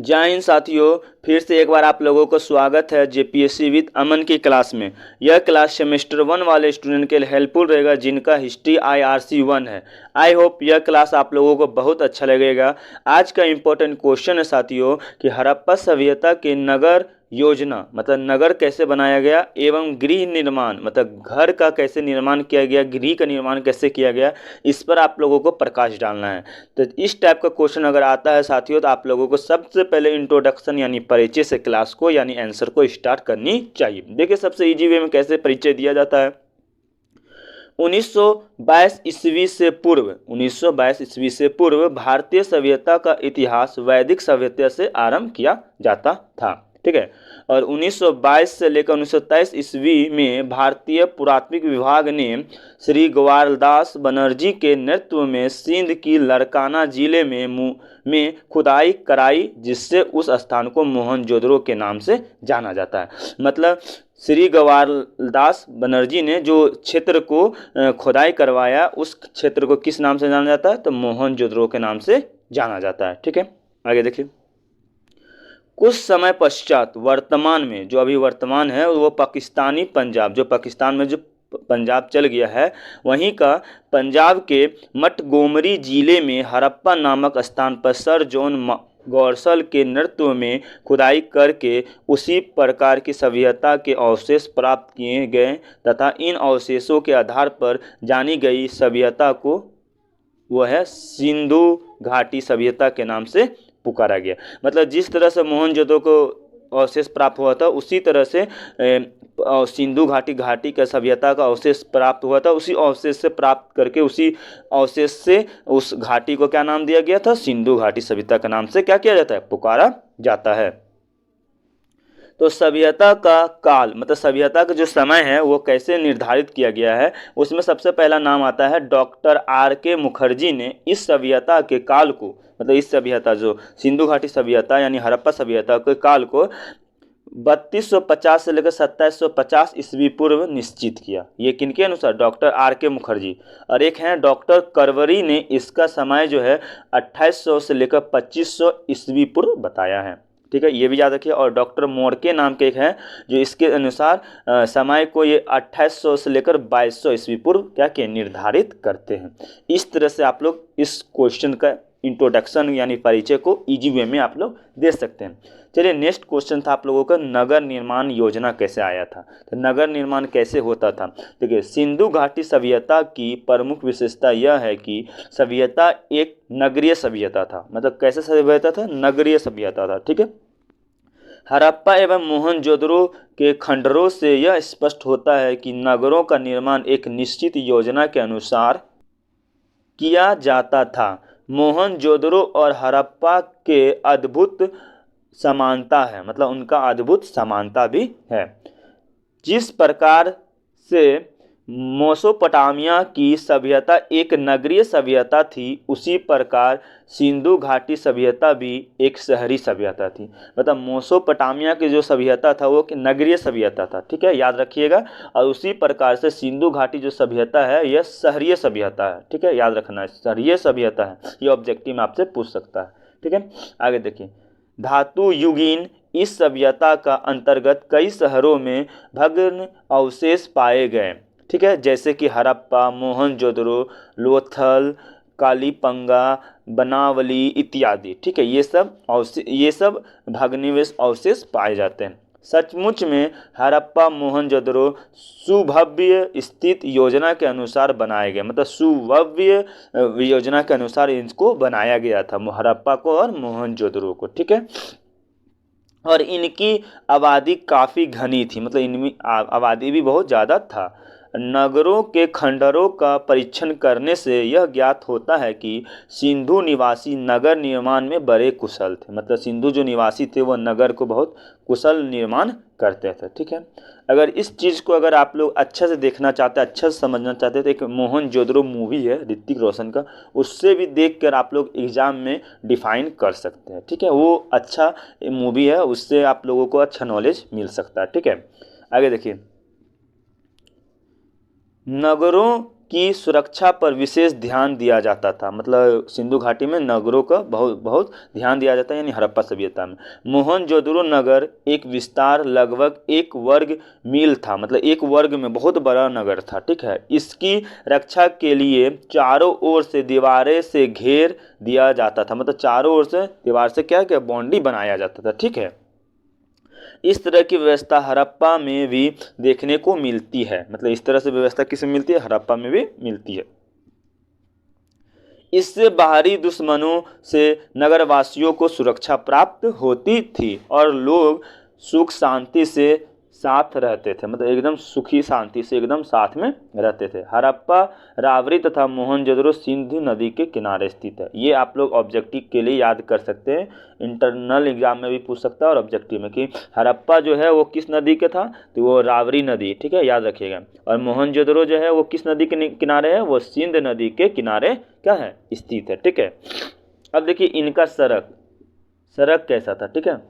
जय हिंद साथियों, फिर से एक बार आप लोगों को स्वागत है जेपीएससी विद अमन की क्लास में। यह क्लास सेमेस्टर 1 वाले स्टूडेंट के लिए हेल्पफुल रहेगा जिनका हिस्ट्री IRC 1 है। आई होप यह क्लास आप लोगों को बहुत अच्छा लगेगा। आज का इम्पोर्टेंट क्वेश्चन है साथियों कि हड़प्पा सभ्यता के नगर योजना मतलब नगर कैसे बनाया गया एवं गृह निर्माण मतलब घर का कैसे निर्माण किया गया, गृह का निर्माण कैसे किया गया, इस पर आप लोगों को प्रकाश डालना है। तो इस टाइप का क्वेश्चन अगर आता है साथियों तो आप लोगों को सबसे पहले इंट्रोडक्शन यानी परिचय से क्लास को यानी आंसर को स्टार्ट करनी चाहिए। देखिए सबसे इजी वे में कैसे परिचय दिया जाता है। 1922 ईस्वी से पूर्व 1922 ईस्वी से पूर्व भारतीय सभ्यता का इतिहास वैदिक सभ्यता से आरंभ किया जाता था। ठीक है, और 1922 से लेकर 1923 ईस्वी में भारतीय पुरातत्व विभाग ने श्री ग्वालदास बनर्जी के नेतृत्व में सिंध की लड़काना जिले में खुदाई कराई, जिससे उस स्थान को मोहनजोदड़ो के नाम से जाना जाता है। मतलब श्री ग्वालदास बनर्जी ने जो क्षेत्र को खुदाई करवाया उस क्षेत्र को किस नाम से जाना जाता है? तो मोहनजोदड़ो के नाम से जाना जाता है। ठीक है, आगे देखिए। कुछ समय पश्चात वर्तमान में जो अभी वर्तमान है वो पाकिस्तानी पंजाब, जो पाकिस्तान में जो पंजाब चल गया है, वहीं का पंजाब के मटगोमरी जिले में हड़प्पा नामक स्थान पर सर जॉन गौरसल के नेतृत्व में खुदाई करके उसी प्रकार की सभ्यता के अवशेष प्राप्त किए गए तथा इन अवशेषों के आधार पर जानी गई सभ्यता को वह सिंधु घाटी सभ्यता के नाम से पुकारा गया। मतलब जिस तरह से मोहनजोदड़ो को अवशेष प्राप्त हुआ था उसी तरह से सिंधु घाटी का सभ्यता का अवशेष प्राप्त हुआ था। उसी अवशेष से प्राप्त करके उसी अवशेष से उस घाटी को क्या नाम दिया गया था? सिंधु घाटी सभ्यता का नाम से क्या किया जाता है? पुकारा जाता है। तो सभ्यता का काल मतलब सभ्यता का जो समय है वो कैसे निर्धारित किया गया है, उसमें सबसे पहला नाम आता है डॉक्टर RK मुखर्जी ने इस सभ्यता के काल को मतलब इस सभ्यता जो सिंधु घाटी सभ्यता यानी हड़प्पा सभ्यता के काल को 3250 से लेकर 2750 ईस्वी पूर्व निश्चित किया। ये किनके अनुसार? Doctor RK Mukherjee. और एक है डॉक्टर करवरी ने इसका समय जो है 2800 से लेकर 2500 ईस्वी पूर्व बताया है। ठीक है, ये भी याद रखिए। और डॉक्टर मोरके नाम के एक हैं जो इसके अनुसार समय को ये 2800 से लेकर 2200 ईस्वी पूर्व क्या किए? निर्धारित करते हैं। इस तरह से आप लोग इस क्वेश्चन का इंट्रोडक्शन यानी परिचय को इजी वे में आप लोग दे सकते हैं। चलिए नेक्स्ट क्वेश्चन था आप लोगों का नगर निर्माण योजना कैसे आया था। तो नगर निर्माण कैसे होता था? देखिए सिंधु घाटी सभ्यता की प्रमुख विशेषता यह है कि सभ्यता एक नगरीय सभ्यता था। मतलब कैसे सभ्यता था? नगरीय सभ्यता था। ठीक है, हड़प्पा एवं मोहनजोदड़ो के खंडरों से यह स्पष्ट होता है कि नगरों का निर्माण एक निश्चित योजना के अनुसार किया जाता था। मोहनजोदड़ो और हड़प्पा के अद्भुत समानता है, मतलब उनका अद्भुत समानता भी है। जिस प्रकार से मेसोपोटामिया की सभ्यता एक नगरीय सभ्यता थी उसी प्रकार सिंधु घाटी सभ्यता भी एक शहरी सभ्यता थी। मतलब मेसोपोटामिया की जो सभ्यता था वो नगरीय सभ्यता था। ठीक है, याद रखिएगा। और उसी प्रकार से सिंधु घाटी जो सभ्यता है यह शहरीय सभ्यता है। ठीक है, याद रखना है शहरीय सभ्यता है। ये ऑब्जेक्टिव में आपसे पूछ सकता है। ठीक है, आगे देखिए। धातु युगीन इस सभ्यता का अंतर्गत कई शहरों में भग्न अवशेष पाए गए। ठीक है, जैसे कि हड़प्पा, मोहनजोदड़ो, लोथल, कालीपंगा, बनावली इत्यादि। ठीक है, ये सब भग्नावशेष अवशेष पाए जाते हैं। सचमुच में हड़प्पा मोहनजोदड़ो सुभव्य स्थित योजना के अनुसार बनाए गए। मतलब सुभव्य योजना के अनुसार इनको बनाया गया था हड़प्पा को और मोहनजोदड़ो को। ठीक है, और इनकी आबादी काफ़ी घनी थी। मतलब इनमें आबादी भी बहुत ज़्यादा था। नगरों के खंडरों का परीक्षण करने से यह ज्ञात होता है कि सिंधु निवासी नगर निर्माण में बड़े कुशल थे। मतलब सिंधु जो निवासी थे वो नगर को बहुत कुशल निर्माण करते थे। ठीक है, अगर इस चीज़ को अगर आप लोग अच्छे से देखना चाहते हैं, अच्छे से समझना चाहते हैं तो एक मोहनजोदड़ो मूवी है ऋतिक रोशन का, उससे भी देखकर आप लोग एग्जाम में डिफाइन कर सकते हैं। ठीक है, वो अच्छा मूवी है, उससे आप लोगों को अच्छा नॉलेज मिल सकता है। ठीक है, आगे देखिए। नगरों की सुरक्षा पर विशेष ध्यान दिया जाता था। मतलब सिंधु घाटी में नगरों का बहुत बहुत ध्यान दिया जाता है, यानी हड़प्पा सभ्यता में। मोहनजोदड़ो नगर एक विस्तार लगभग 1 वर्ग मील था, मतलब 1 वर्ग में बहुत बड़ा नगर था, ठीक है। इसकी रक्षा के लिए चारों ओर से दीवारें से घेर दिया जाता था, मतलब चारों ओर से दीवार से क्या क्या बाउंड्री बनाया जाता था, ठीक है। इस तरह की व्यवस्था हड़प्पा में भी देखने को मिलती है, मतलब इस तरह से व्यवस्था किसमें मिलती है, हड़प्पा में भी मिलती है। इससे बाहरी दुश्मनों से नगरवासियों को सुरक्षा प्राप्त होती थी और लोग सुख शांति से साथ रहते थे, मतलब एकदम सुखी शांति से एकदम साथ में रहते थे। हड़प्पा, रावरी तथा मोहनजोदड़ो सिंधु नदी के किनारे स्थित है। ये आप लोग ऑब्जेक्टिव के लिए याद कर सकते हैं, इंटरनल एग्जाम में भी पूछ सकता है और ऑब्जेक्टिव में कि हड़प्पा जो है वो किस नदी के था, तो वो रावरी नदी, ठीक है, याद रखिएगा। और मोहनजोदड़ो जो है वो किस नदी के किनारे है, वो सिंध नदी के किनारे क्या है, स्थित है, ठीक है। अब देखिए इनका सड़क कैसा था, ठीक है।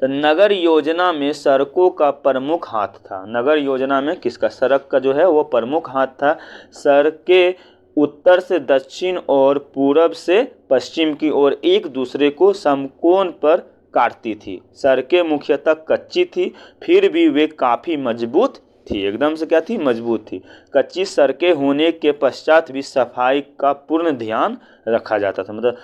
तो नगर योजना में सड़कों का प्रमुख हाथ था। नगर योजना में किसका, सड़क का जो है वो प्रमुख हाथ था। सड़कें उत्तर से दक्षिण और पूरब से पश्चिम की ओर एक दूसरे को समकोण पर काटती थी। सड़कें मुख्यतः कच्ची थी, फिर भी वे काफ़ी मजबूत थी, एकदम से क्या थी, मजबूत थी। कच्ची सड़कें होने के पश्चात भी सफाई का पूर्ण ध्यान रखा जाता था, मतलब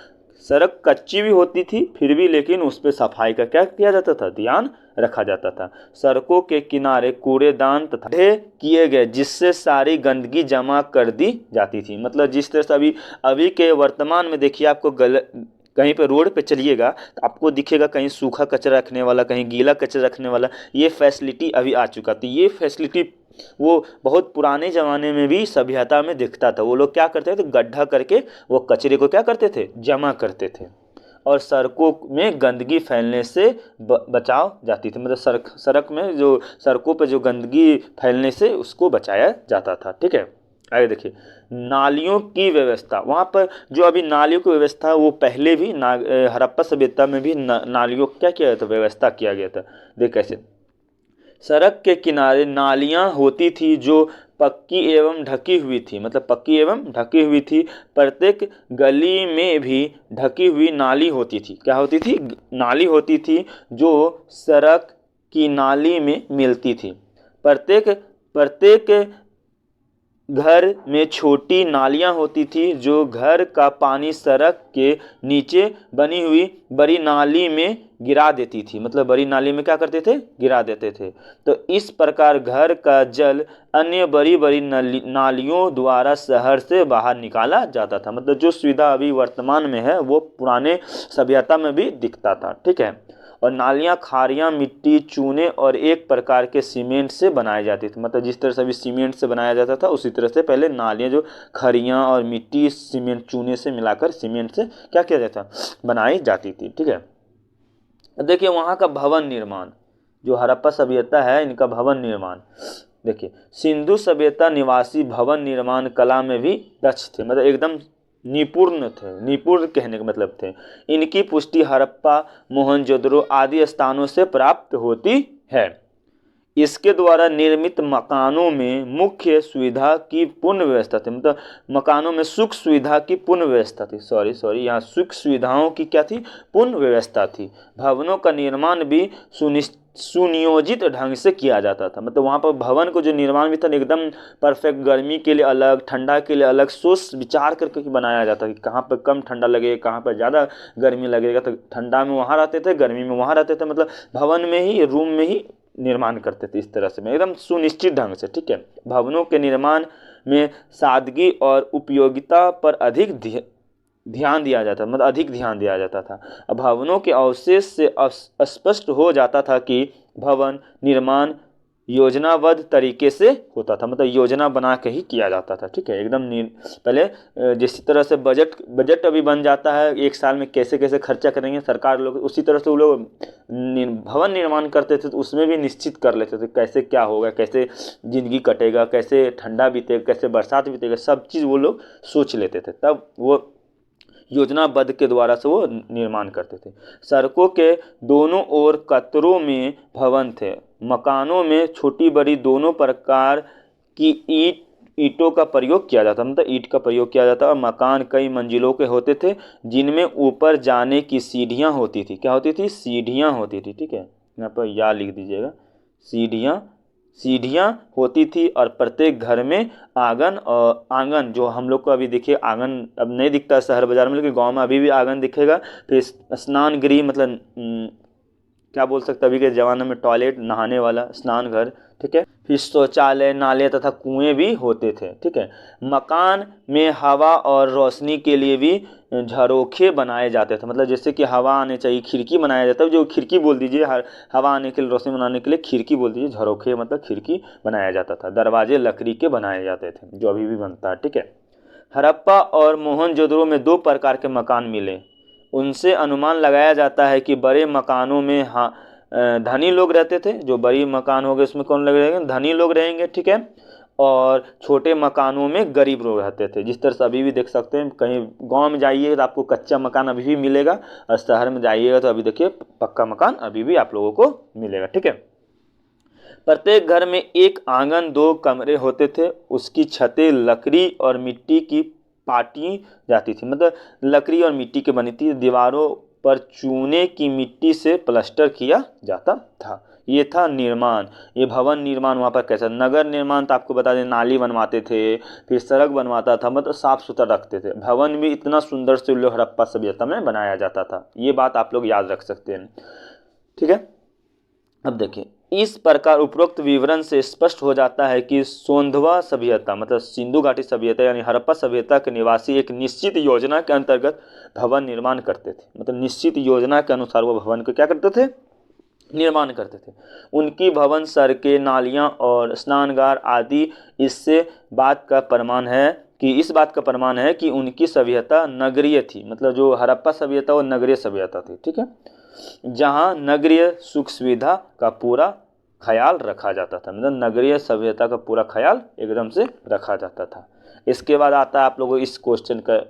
सड़क कच्ची भी होती थी फिर भी लेकिन उस पर सफाई का क्या किया जाता था, ध्यान रखा जाता था। सड़कों के किनारे कूड़ेदान तथा गड्ढे किए गए जिससे सारी गंदगी जमा कर दी जाती थी। मतलब जिस तरह से अभी के वर्तमान में देखिए, आपको कहीं पे रोड पे चलिएगा तो आपको दिखेगा कहीं सूखा कचरा रखने वाला, कहीं गीला कचरा रखने वाला, ये फैसिलिटी अभी आ चुका था। ये फैसिलिटी वो बहुत पुराने ज़माने में भी सभ्यता में दिखता था। वो लोग क्या करते थे, गड्ढा करके वो कचरे को क्या करते थे, जमा करते थे और सड़कों में गंदगी फैलने से बचाव जाती थी, मतलब सड़क में जो सड़कों पर जो गंदगी फैलने से उसको बचाया जाता था, ठीक है। आगे देखिए नालियों की व्यवस्था। वहाँ पर जो अभी नालियों की व्यवस्था वो पहले भी हड़प्पा सभ्यता में भी नालियों क्या किया गया था, व्यवस्था किया गया था। देख कैसे, सड़क के किनारे नालियाँ होती थी जो पक्की एवं ढकी हुई थी, मतलब पक्की एवं ढकी हुई थी। प्रत्येक गली में भी ढकी हुई नाली होती थी। क्या होती थी, नाली होती थी जो सड़क की नाली में मिलती थी। प्रत्येक घर में छोटी नालियाँ होती थी जो घर का पानी सड़क के नीचे बनी हुई बड़ी नाली में गिरा देती थी, मतलब बड़ी नाली में क्या करते थे, गिरा देते थे। तो इस प्रकार घर का जल अन्य बड़ी बड़ी नालियों द्वारा शहर से बाहर निकाला जाता था। मतलब जो सुविधा अभी वर्तमान में है वो पुराने सभ्यता में भी दिखता था, ठीक है। और नालियाँ खारियाँ मिट्टी, चूने और एक प्रकार के सीमेंट से बनाई जाती थी। मतलब जिस तरह से अभी सीमेंट से बनाया जाता था उसी तरह से पहले नालियाँ जो खरियाँ और मिट्टी, सीमेंट, चूने से मिलाकर सीमेंट से क्या किया जाता, बनाई जाती थी, ठीक है। देखिए वहाँ का भवन निर्माण, जो हड़प्पा सभ्यता है इनका भवन निर्माण देखिए, सिंधु सभ्यता निवासी भवन निर्माण कला में भी दक्ष थे, मतलब एकदम निपुण थे। निपुण कहने का मतलब थे। इनकी पुष्टि हड़प्पा, मोहनजोदड़ो आदि स्थानों से प्राप्त होती है। इसके द्वारा निर्मित मकानों में मुख्य सुविधा की पूर्ण व्यवस्था थी, मतलब मकानों में सुख सुविधा की पूर्ण व्यवस्था थी। सॉरी यहाँ सुख सुविधाओं की क्या थी, पूर्ण व्यवस्था थी। भवनों का निर्माण भी सुनियोजित ढंग से किया जाता था, मतलब वहाँ पर भवन को जो निर्माण भी था एकदम परफेक्ट, गर्मी के लिए अलग, ठंडा के लिए अलग सोच विचार करके बनाया जाता कि कहाँ पर कम ठंडा लगेगा, कहाँ पर ज़्यादा गर्मी लगेगा। तो ठंडा में वहाँ रहते थे, गर्मी में वहाँ रहते थे, मतलब भवन में ही, रूम में ही निर्माण करते थे इस तरह से, एकदम सुनिश्चित ढंग से, ठीक है। भवनों के निर्माण में सादगी और उपयोगिता पर अधिक ध्यान दिया जाता, मतलब अधिक ध्यान दिया जाता था। भवनों के अवशेष से स्पष्ट हो जाता था कि भवन निर्माण योजनाबद्ध तरीके से होता था, मतलब योजना बना के ही किया जाता था, ठीक है। एकदम पहले जिस तरह से बजट अभी बन जाता है एक साल में कैसे कैसे खर्चा करेंगे सरकार लोग, उसी तरह से वो लोग भवन निर्माण करते थे, तो उसमें भी निश्चित कर लेते थे कैसे क्या होगा, कैसे ज़िंदगी कटेगा, कैसे ठंडा बीतेगा, कैसे बरसात बीतेगा, सब चीज़ वो लोग सोच लेते थे। तब वो योजनाबद्ध के द्वारा से वो निर्माण करते थे। सड़कों के दोनों ओर कतरों में भवन थे। मकानों में छोटी बड़ी दोनों प्रकार की ईंट ईंटों का प्रयोग किया जाता, मतलब ईंट का प्रयोग किया जाता। और मकान कई मंजिलों के होते थे जिनमें ऊपर जाने की सीढ़ियाँ होती थी। क्या होती थी? सीढ़ियाँ होती थी। ठीक है, यहाँ पर या लिख दीजिएगा, सीढ़ियाँ सीढ़ियाँ होती थी। और प्रत्येक घर में आंगन, और आंगन जो हम लोग को अभी देखिए आंगन अब नहीं दिखता शहर बाजार में, लेकिन गांव में अभी भी आंगन दिखेगा। फिर स्नान गृह, मतलब क्या बोल सकते हैं अभी के ज़माने में, टॉयलेट, नहाने वाला स्नान घर। ठीक है, फिर शौचालय, नाले तथा कुएं भी होते थे। ठीक है, मकान में हवा और रोशनी के लिए भी झरोखे बनाए जाते थे, मतलब जैसे कि हवा आने चाहिए, खिड़की बनाया जाता है, जो खिड़की बोल दीजिए, हवा आने के लिए, रोशनी बनाने के लिए खिड़की बोल दीजिए, झरोखे मतलब खिड़की बनाया जाता था। दरवाजे लकड़ी के बनाए जाते थे, जो अभी भी बनता है। ठीक है, हड़प्पा और मोहनजोदड़ो में दो प्रकार के मकान मिले। उनसे अनुमान लगाया जाता है कि बड़े मकानों में धनी लोग रहते थे। जो बड़ी मकान हो गए उसमें कौन लोग रहेंगे? धनी लोग रहेंगे। ठीक है, और छोटे मकानों में गरीब लोग रहते थे। जिस तरह से अभी भी देख सकते हैं, कहीं गांव में जाइए तो आपको कच्चा मकान अभी भी मिलेगा, और शहर में जाइएगा तो अभी देखिए पक्का मकान अभी भी आप लोगों को मिलेगा। ठीक है, प्रत्येक घर में एक आंगन, 2 कमरे होते थे। उसकी छतें लकड़ी और मिट्टी की पाटी जाती थी, मतलब लकड़ी और मिट्टी की बनी थी। दीवारों पर चूने की मिट्टी से प्लास्टर किया जाता था। ये था निर्माण, ये भवन निर्माण वहाँ पर कैसा। नगर निर्माण तो आपको बता दें, नाली बनवाते थे, फिर सड़क बनवाता था, मतलब साफ सुथरा रखते थे। भवन भी इतना सुंदर से लोग हड़प्पा सभ्यता में बनाया जाता था। ये बात आप लोग याद रख सकते हैं। ठीक है, अब देखिए, इस प्रकार उपरोक्त विवरण से स्पष्ट हो जाता है कि सोंधवा सभ्यता, मतलब सिंधु घाटी सभ्यता यानी हड़प्पा सभ्यता के निवासी एक निश्चित योजना के अंतर्गत भवन निर्माण करते थे। मतलब निश्चित योजना के अनुसार वो भवन को क्या करते थे? निर्माण करते थे। उनकी भवन, सड़कें, नालियाँ और स्नानगार आदि इससे बात का प्रमाण है कि इस बात का प्रमाण है कि उनकी सभ्यता नगरीय थी। मतलब जो हड़प्पा सभ्यता वो नगरीय सभ्यता थी। ठीक है, जहाँ नगरीय सुख सुविधा का पूरा ख्याल रखा जाता था, मतलब नगरीय सभ्यता का पूरा ख्याल एकदम से रखा जाता था। इसके बाद आता है आप लोगों इस क्वेश्चन का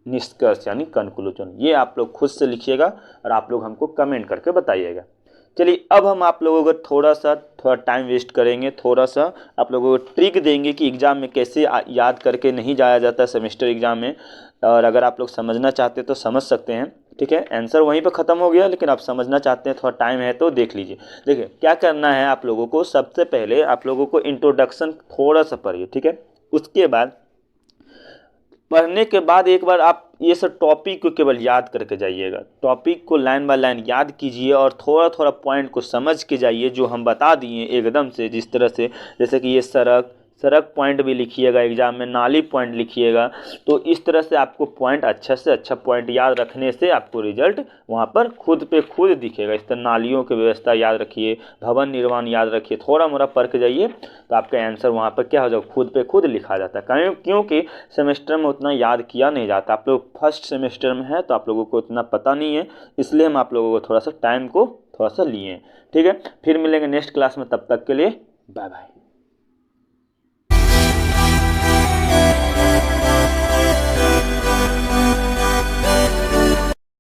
निष्कर्ष यानी कंक्लूजन। ये आप लोग खुद से लिखिएगा और आप लोग हमको कमेंट करके बताइएगा। चलिए, अब हम आप लोगों को थोड़ा टाइम वेस्ट करेंगे, थोड़ा सा आप लोगों को ट्रिक देंगे कि एग्ज़ाम में कैसे याद करके नहीं जाया जाता सेमेस्टर एग्ज़ाम में। और अगर आप लोग समझना चाहते हैं तो समझ सकते हैं। ठीक है, आंसर वहीं पे ख़त्म हो गया, लेकिन आप समझना चाहते हैं, थोड़ा टाइम है तो देख लीजिए। देखिए क्या करना है आप लोगों को, सबसे पहले आप लोगों को इंट्रोडक्शन थोड़ा सा पढ़िए। ठीक है, उसके बाद पढ़ने के बाद एक बार आप ये सब टॉपिक को केवल याद करके जाइएगा। टॉपिक को लाइन बाय लाइन याद कीजिए और थोड़ा थोड़ा पॉइंट को समझ के जाइए जो हम बता दिए एकदम से। जिस तरह से जैसे कि ये सड़क पॉइंट भी लिखिएगा एग्जाम में, नाली पॉइंट लिखिएगा। तो इस तरह से आपको पॉइंट अच्छा से अच्छा पॉइंट याद रखने से आपको रिजल्ट वहाँ पर खुद पे खुद दिखेगा। इस तरह नालियों की व्यवस्था याद रखिए, भवन निर्माण याद रखिए, थोड़ा मोड़ा पढ़ के जाइए तो आपका आंसर वहाँ पर क्या हो जाएगा, खुद पे खुद लिखा जाता है। क्योंकि सेमेस्टर में उतना याद किया नहीं जाता। आप लोग फर्स्ट सेमेस्टर में है तो आप लोगों को उतना पता नहीं है, इसलिए हम आप लोगों को थोड़ा सा टाइम को थोड़ा सा लिए। ठीक है, फिर मिलेंगे नेक्स्ट क्लास में, तब तक के लिए बाय बाय।